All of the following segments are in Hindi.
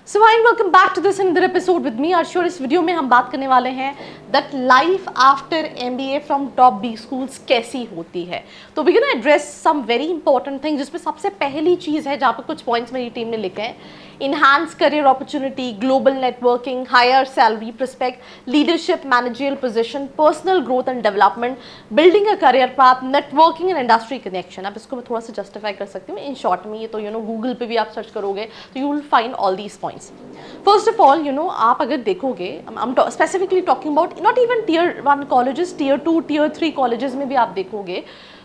So hi welcome back to this another episode with me अर्शुर। इस वीडियो में हम बात करने वाले हैं that life after MBA from top B schools कैसी होती है। तो we can address some very important thing, जिसमें सबसे पहली चीज़ है जहाँ पर कुछ पॉइंट्स मेरी टीम ने लिखे हैं: enhance career opportunity, global networking, higher salary prospect, leadership, managerial position, personal growth and development, building a career path, networking and industry connection. अब इसको मैं थोड़ा सा जस्टिफाई कर सकती हूँ इन शॉर्ट में। ये तो गूगल पे भी आप सर्च करोगे तो you will find all these points. First of all आप अगर देखोगे, specifically talking about not even tier 1 colleges, tier 2 tier 3 colleges में भी आप देखोगे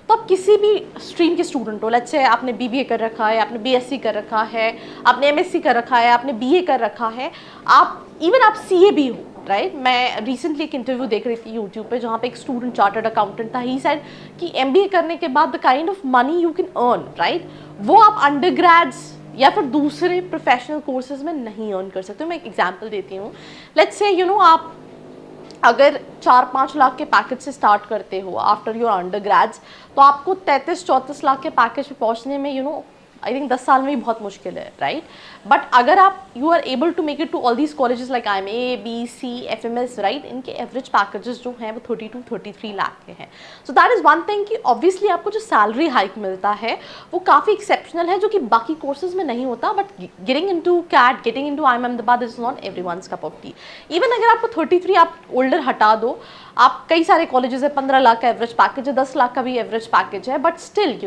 तो आप किसी भी स्ट्रीम के स्टूडेंट हो, लेट्स से आपने बीबीए कर रखा है, आपने बीएससी कर रखा है, आपने एमएससी कर रखा है, आपने बीए कर रखा है, आप इवन आप सीए भी हो, राइट। मैं रिसेंटली एक इंटरव्यू देख रही थी यूट्यूब पे जहाँ पे एक स्टूडेंट चार्टर्ड अकाउंटेंट था। ही सेड कि एमबीए करने के बाद the kind of money you can earn, right, वो आप अंडरग्रेड्स या फिर दूसरे प्रोफेशनल कोर्सेज में नहीं अर्न कर सकते हो। मैं एक एग्जांपल देती हूँ। लेट्स से आप अगर 4-5 लाख के पैकेज से स्टार्ट करते हो आफ्टर योर अंडरग्रेड्स, तो आपको 33-34 लाख के पैकेज पे पहुंचने में आई थिंक 10 साल में भी बहुत मुश्किल है, राइट। बट अगर आप you are able to make it to all these colleges like IMA, BC, FMS, right, इनके एवरेज पैकेजेस जो हैं वो 32-33 लाख के हैं। So that is one thing कि ऑब्वियसली आपको जो सैलरी हाइक मिलता है वो काफ़ी एक्सेप्शनल है, जो कि बाकी कोर्सेज में नहीं होता। But getting into CAT, getting into IIM Ahmedabad is not everyone's cup of tea. Even अगर आपको 33 आप ओल्डर हटा दो, आप कई सारे कॉलेजेस है 15 लाख का एवरेज पैकेज है, 10 लाख का भी एवरेज पैकेज है, बट स्टिल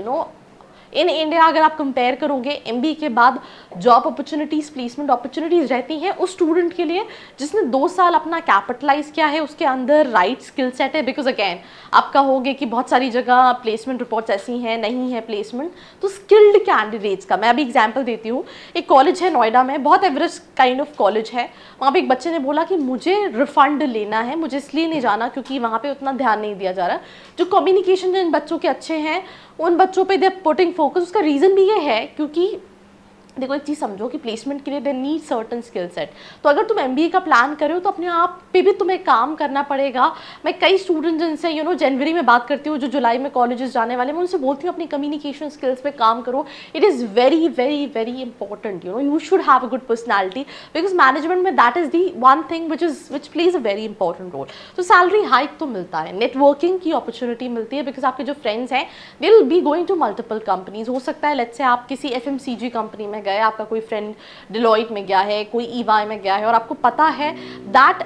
इन इंडिया अगर आप कंपेयर करोगे एमबीए के बाद जॉब अपॉर्चुनिटीज़, प्लेसमेंट अपॉर्चुनिटीज़ रहती हैं उस स्टूडेंट के लिए जिसने 2 साल अपना कैपिटलाइज किया है, उसके अंदर राइट स्किल सेट है। बिकॉज अगैन आप कहोगे कि बहुत सारी जगह प्लेसमेंट रिपोर्ट्स ऐसी हैं, नहीं है प्लेसमेंट, तो स्किल्ड कैंडिडेट्स का मैं अभी एग्जाम्पल देती हूँ। एक कॉलेज है नोएडा में, बहुत एवरेज काइंड ऑफ कॉलेज है। वहाँ पे एक बच्चे ने बोला कि मुझे रिफंड लेना है, मुझे इसलिए नहीं जाना क्योंकि वहाँ पे उतना ध्यान नहीं दिया जा रहा। जो कम्युनिकेशन जिन बच्चों के अच्छे हैं उन बच्चों पे दे पुटिंग फोकस। उसका रीज़न भी ये है क्योंकि देखो एक चीज़ समझो कि प्लेसमेंट के लिए they need certain skill set. तो अगर तुम एमबीए का प्लान कर रहे हो तो अपने आप पे भी तुम्हें काम करना पड़ेगा। मैं कई स्टूडेंट जिनसे जनवरी में बात करती हूँ, जो जुलाई में कॉलेजेस जाने वाले, मैं उनसे बोलती हूँ अपनी कम्युनिकेशन स्किल्स पे काम करो। It is very very very important. You should have a good personality, because management में that is the one thing which plays a very important role. तो सैलरी हाइक तो मिलता है, नेटवर्किंग की अपॉर्चुनिटी मिलती है, बिकॉज आपके जो फ्रेंड्स हैं they will be going to multiple companies. हो सकता है लेट्स से आप किसी FMCG कंपनी में गए, आपका कोई फ्रेंड डिलॉयट में गया है, कोई EY में गया है, और आपको पता है दैट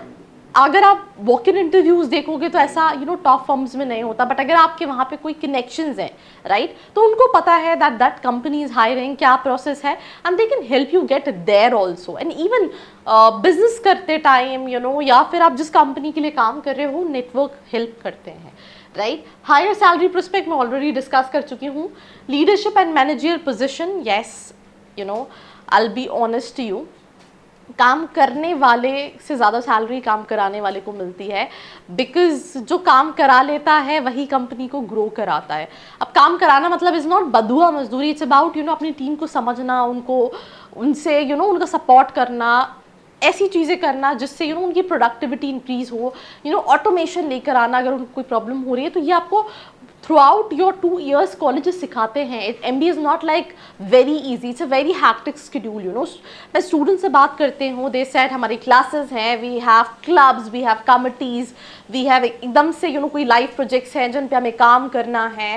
अगर आप वॉक इन इंटरव्यूज देखोगे तो ऐसा टॉप फर्म्स में नहीं होता। बट अगर आपके वहाँ पे कोई कनेक्शंस हैं, राइट, तो उनको पता है दैट कंपनी इज हायरिंग, क्या प्रोसेस है, and they can help you get there also. And even business करते टाइम या फिर आप जिस कंपनी के लिए काम कर रहे हो, नेटवर्क हेल्प करते हैं, राइट। हायर सैलरी प्रोस्पेक्ट मैं ऑलरेडी डिस्कस कर चुकी हूँ। Leadership and managerial position, yes, I'll be honest to you, काम करने वाले से ज़्यादा सैलरी काम कराने वाले को मिलती है, बिकॉज जो काम करा लेता है वही कंपनी को ग्रो कराता है। अब काम कराना मतलब इज़ नॉट बदुआ मजदूरी, इट्स अबाउट अपनी टीम को समझना, उनसे उनका सपोर्ट करना, ऐसी चीज़ें करना जिससे उनकी प्रोडक्टिविटी इंक्रीज हो, ऑटोमेशन लेकर आना अगर उनको कोई प्रॉब्लम हो रही है। तो ये आपको throughout your 2 years colleges सिखाते हैं। MBA is not like very easy, it's a very hectic schedule. मैं स्टूडेंट से बात करते हूँ, दे सेड हमारी क्लासेस हैं, we have clubs, we have committees, we have एकदम से कोई लाइफ प्रोजेक्ट्स हैं जिन पे हमें काम करना है,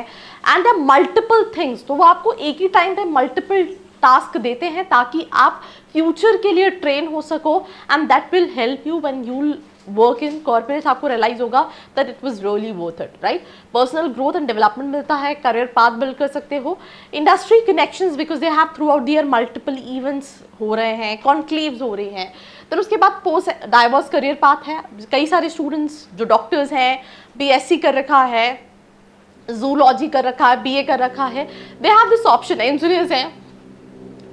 एंड द मल्टीपल थिंग्स। तो वो आपको एक ही टाइम पे मल्टीपल टास्क देते हैं ताकि आप फ्यूचर के लिए ट्रेन हो सको, and that will help you when you work in corporate. आपको रियलाइज होगा that it was really worth it, right. Personal growth and development मिलता है, करियर पाथ बिल्ड कर सकते हो, industry connections, because they have through out the year multiple events हो रहे हैं, कॉन्क्लेव्स हो रही हैं। तो उसके बाद पोस्ट डाइवर्स करियर पाथ है। कई सारे स्टूडेंट्स जो डॉक्टर्स हैं, BSc कर रखा है, जूलॉजी कर रखा है, BA कर रखा है, they have this option. Engineers हैं,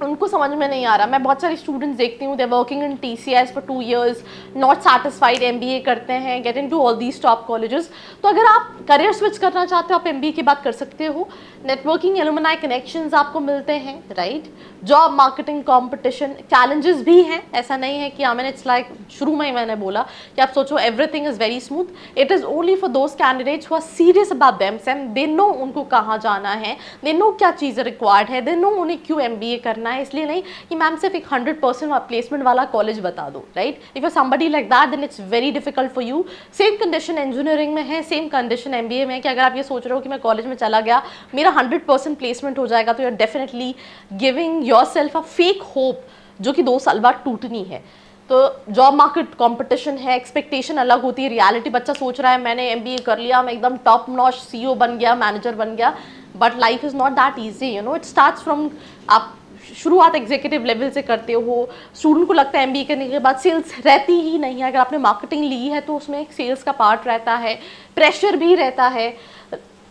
उनको समझ में नहीं आ रहा। मैं बहुत सारे स्टूडेंट्स देखती हूँ, they working in TCS for 2 years, not satisfied, MBA करते हैं, get into all these top colleges. तो अगर आप करियर स्विच करना चाहते हो, आप MBA की बात कर सकते हो। नेटवर्किंग, एलुमनाई कनेक्शंस आपको मिलते हैं, right. Job marketing, competition, challenges भी हैं। ऐसा नहीं है कि मैंने इट्स लाइक शुरू में ही मैंने बोला कि आप सोचो everything is very smooth. It is only for those candidates who are serious about themselves, they know उनको कहाँ जाना है, दे नो क्या चीज़ें रिक्वायर्ड है, दे नो उन्हें क्यों MBA करना है, इसलिए नहीं कि मैम सिर्फ एक 100% प्लेसमेंट वाला कॉलेज बता दो, right? If you somebody like that then it's very difficult for you. Same condition engineering में है, सेम कंडीशन MBA में है कि अगर आप ये सोच रहे हो कि मैं कॉलेज में चला गया मेरा 100% प्लेसमेंट हो जाएगा, तो you are definitely giving yourself a fake hope जो कि 2 साल बाद टूटनी है। तो जॉब मार्केट कंपटीशन है, एक्सपेक्टेशन अलग होती है, रियलिटी बच्चा सोच रहा है मैंने MBA कर लिया, मैं एकदम टॉप नॉच CEO बन गया, मैनेजर बन गया, but life is not that easy, you know. It starts from, आप शुरुआत एग्जीक्यूटिव लेवल से करते हो। स्टूडेंट को लगता है MBA करने के बाद सेल्स रहती ही नहीं है, अगर आपने मार्केटिंग ली है तो उसमें एक सेल्स का पार्ट रहता है, प्रेशर भी रहता है,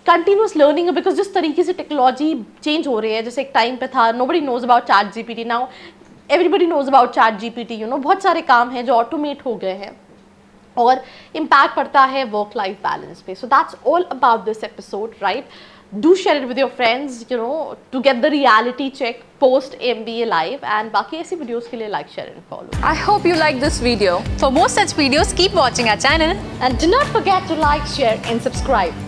कंटिन्यूस लर्निंग, बिकॉज जिस तरीके से टेक्नोलॉजी चेंज हो रही है, जैसे एक टाइम पे था nobody knows about ChatGPT, now everybody knows about ChatGPT, you know. बहुत सारे काम हैं जो ऑटोमेट हो गए हैं और इम्पैक्ट पड़ता है वर्क लाइफ बैलेंस पे। So that's all about this episode, right? Do share it with your friends, you know, to get the reality check post MBA life, and बाकी ऐसी videos के लिए like, share and follow. I hope you like this video. For more such videos, keep watching our channel. And do not forget to like, share and subscribe.